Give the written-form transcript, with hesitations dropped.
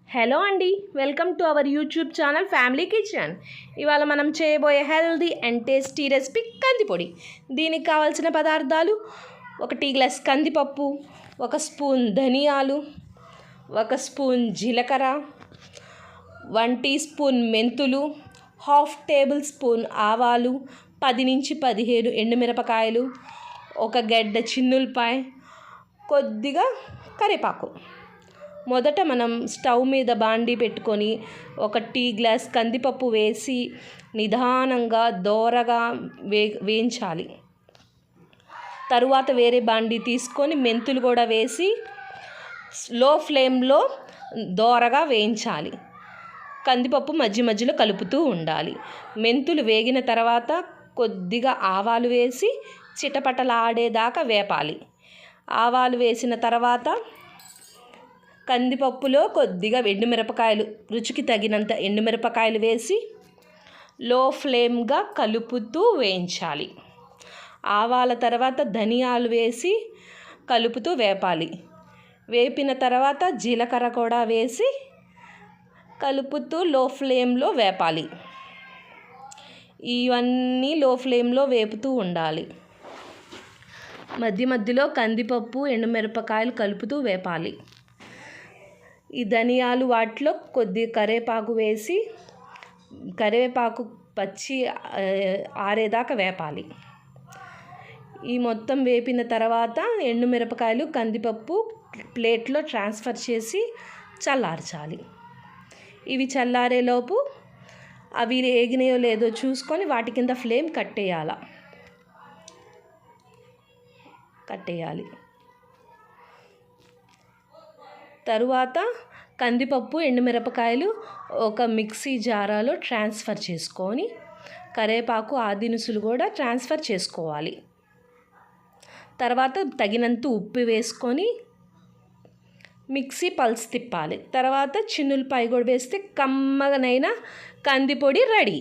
Hello అండి, welcome to our YouTube channel family kitchen. ఇవాళ మనం చేయబోయే హెల్దీ అండ్ టేస్టీ రెసిపీ కందిపొడి. దీనికి కావాల్సిన పదార్థాలు: 1 టీ గ్లాస్ కందిపప్పు, 1 స్పూన్ ధనియాలు, 1 స్పూన్ జీలకర్ర, 1 టీ స్పూన్ మెంతులు, 1/2 టేబుల్ స్పూన్ ఆవాలు, 10 నుంచి 17 ఎండుమిరపకాయలు, 1 గడ్డ చిన్నులపాయ, కొద్దిగా కరివేపాకు. మొదట మనం స్టవ్ మీద బాండీ పెట్టుకొని 1 టీ గ్లాస్ కందిపప్పు వేసి నిదానంగా దోరగా వేయించాలి. తరువాత వేరే బాండీ తీసుకొని మెంతులు కూడా వేసి లో ఫ్లేమ్లో దోరగా వేయించాలి. కందిపప్పు మధ్య మధ్యలో కలుపుతూ ఉండాలి. మెంతులు వేగిన తర్వాత కొద్దిగా ఆవాలు వేసి చిటపటలాడేదాకా వేపాలి. ఆవాలు వేసిన తర్వాత కందిపప్పులో కొద్దిగా ఎండుమిరపకాయలు, రుచికి తగినంత ఎండుమిరపకాయలు వేసి లో ఫ్లేమ్గా కలుపుతూ వేయించాలి. ఆవాల తర్వాత ధనియాలు వేసి కలుపుతూ వేపాలి. వేపిన తర్వాత జీలకర్ర కూడా వేసి కలుపుతూ లో ఫ్లేమ్లో వేపాలి. ఇవన్నీ లో ఫ్లేమ్లో వేపుతూ ఉండాలి. మధ్య మధ్యలో కందిపప్పు, ఎండుమిరపకాయలు కలుపుతూ వేపాలి. ఈ ధనియాలు వాటిలో కొద్దిగా కరివేపాకు వేసి కరివేపాకు పచ్చి ఆరేదాకా వేపాలి. ఈ మొత్తం వేపిన తర్వాత ఎండుమిరపకాయలు, కందిపప్పు ప్లేట్లో ట్రాన్స్ఫర్ చేసి చల్లార్చాలి. ఇవి చల్లారేలోపు అవి వేగినాయో లేదో చూసుకొని వాటి కింద ఫ్లేమ్ కట్టేయాలి. తరువాత కందిపప్పు, ఎండుమిరపకాయలు ఒక మిక్సీ జారాలో ట్రాన్స్ఫర్ చేసుకొని కరివేపాకు, ఆ దినుసులు కూడా ట్రాన్స్ఫర్ చేసుకోవాలి. తర్వాత తగినంత ఉప్పు వేసుకొని మిక్సీ పల్స్ తిప్పాలి. తర్వాత చిన్నులపాయ కూడా వేస్తే కమ్మగనైన కందిపొడి రెడీ.